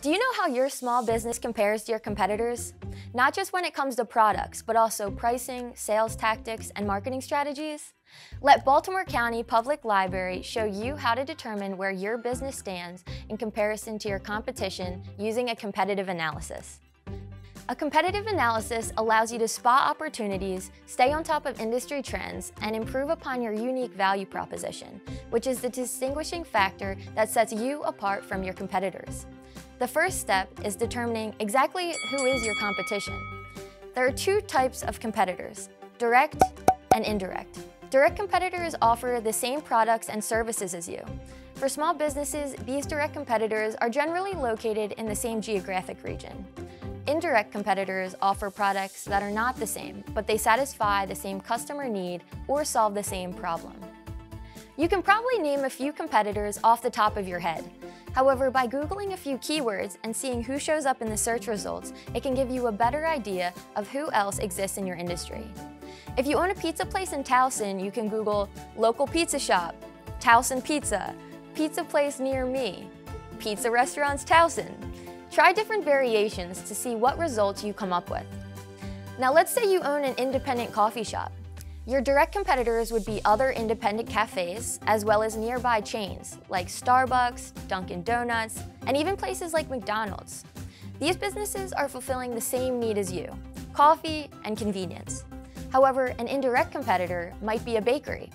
Do you know how your small business compares to your competitors? Not just when it comes to products, but also pricing, sales tactics, and marketing strategies? Let Baltimore County Public Library show you how to determine where your business stands in comparison to your competition using a competitive analysis. A competitive analysis allows you to spot opportunities, stay on top of industry trends, and improve upon your unique value proposition, which is the distinguishing factor that sets you apart from your competitors. The first step is determining exactly who is your competition. There are two types of competitors: direct and indirect. Direct competitors offer the same products and services as you. For small businesses, these direct competitors are generally located in the same geographic region. Indirect competitors offer products that are not the same, but they satisfy the same customer need or solve the same problem. You can probably name a few competitors off the top of your head. However, by Googling a few keywords and seeing who shows up in the search results, it can give you a better idea of who else exists in your industry. If you own a pizza place in Towson, you can Google local pizza shop, Towson Pizza, pizza place near me, pizza restaurants Towson. Try different variations to see what results you come up with. Now let's say you own an independent coffee shop. Your direct competitors would be other independent cafes, as well as nearby chains like Starbucks, Dunkin' Donuts, and even places like McDonald's. These businesses are fulfilling the same need as you: coffee and convenience. However, an indirect competitor might be a bakery.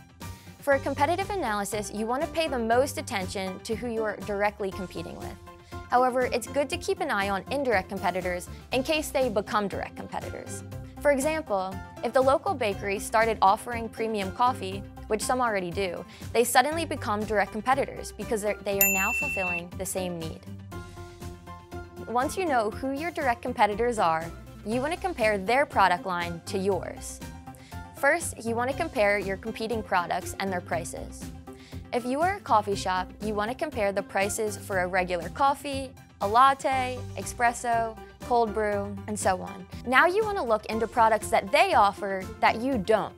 For a competitive analysis, you want to pay the most attention to who you are directly competing with. However, it's good to keep an eye on indirect competitors in case they become direct competitors. For example, if the local bakery started offering premium coffee, which some already do, they suddenly become direct competitors because they are now fulfilling the same need. Once you know who your direct competitors are, you want to compare their product line to yours. First, you want to compare your competing products and their prices. If you are a coffee shop, you want to compare the prices for a regular coffee, a latte, espresso, cold brew, and so on. Now you want to look into products that they offer that you don't.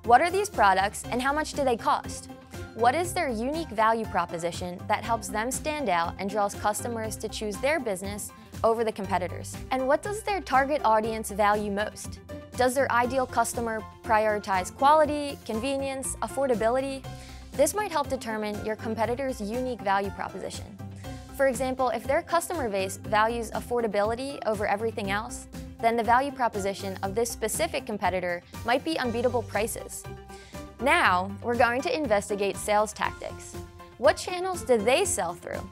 What are these products and how much do they cost? What is their unique value proposition that helps them stand out and draws customers to choose their business over the competitors? And what does their target audience value most? Does their ideal customer prioritize quality, convenience, affordability? This might help determine your competitor's unique value proposition. For example, if their customer base values affordability over everything else, then the value proposition of this specific competitor might be unbeatable prices. Now, we're going to investigate sales tactics. What channels do they sell through?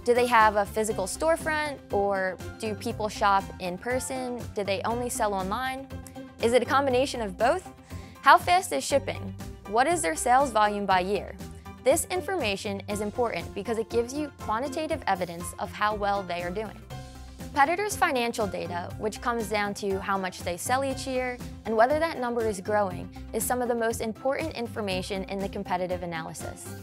Do they have a physical storefront, or do people shop in person? Do they only sell online? Is it a combination of both? How fast is shipping? What is their sales volume by year? This information is important because it gives you quantitative evidence of how well they are doing. Competitors' financial data, which comes down to how much they sell each year and whether that number is growing, is some of the most important information in the competitive analysis.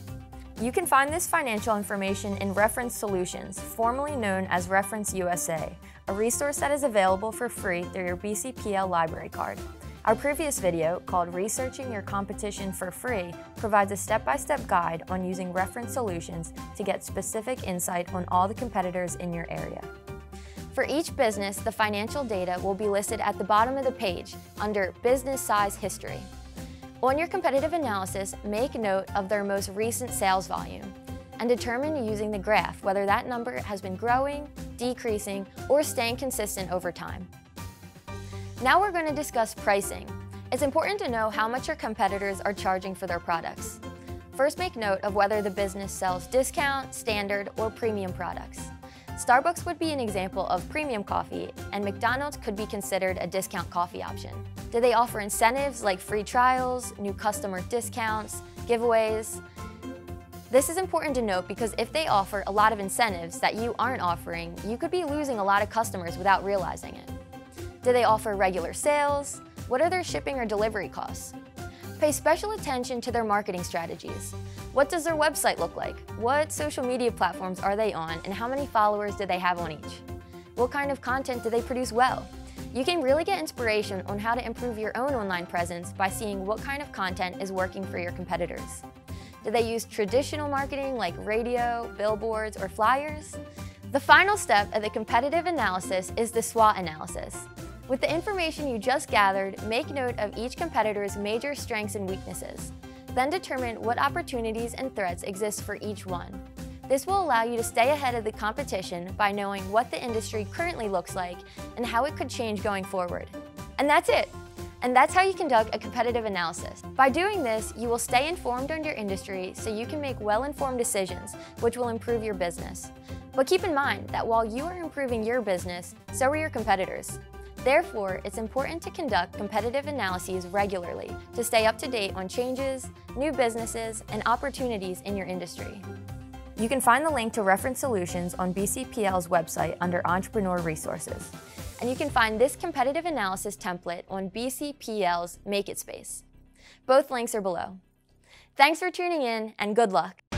You can find this financial information in Reference Solutions, formerly known as Reference USA, a resource that is available for free through your BCPL library card. Our previous video, called Researching Your Competition for Free, provides a step-by-step guide on using Reference Solutions to get specific insight on all the competitors in your area. For each business, the financial data will be listed at the bottom of the page under Business Size History. On your competitive analysis, make note of their most recent sales volume and determine using the graph whether that number has been growing, decreasing, or staying consistent over time. Now we're going to discuss pricing. It's important to know how much your competitors are charging for their products. First, make note of whether the business sells discount, standard, or premium products. Starbucks would be an example of premium coffee, and McDonald's could be considered a discount coffee option. Do they offer incentives like free trials, new customer discounts, giveaways? This is important to note because if they offer a lot of incentives that you aren't offering, you could be losing a lot of customers without realizing it. Do they offer regular sales? What are their shipping or delivery costs? Pay special attention to their marketing strategies. What does their website look like? What social media platforms are they on, and how many followers do they have on each? What kind of content do they produce well? You can really get inspiration on how to improve your own online presence by seeing what kind of content is working for your competitors. Do they use traditional marketing like radio, billboards, or flyers? The final step of the competitive analysis is the SWOT analysis. With the information you just gathered, make note of each competitor's major strengths and weaknesses. Then determine what opportunities and threats exist for each one. This will allow you to stay ahead of the competition by knowing what the industry currently looks like and how it could change going forward. And that's it! And that's how you conduct a competitive analysis. By doing this, you will stay informed on your industry so you can make well-informed decisions, which will improve your business. But keep in mind that while you are improving your business, so are your competitors. Therefore, it's important to conduct competitive analyses regularly to stay up to date on changes, new businesses, and opportunities in your industry. You can find the link to Reference Solutions on BCPL's website under Entrepreneur Resources. And you can find this competitive analysis template on BCPL's Make It space. Both links are below. Thanks for tuning in, and good luck!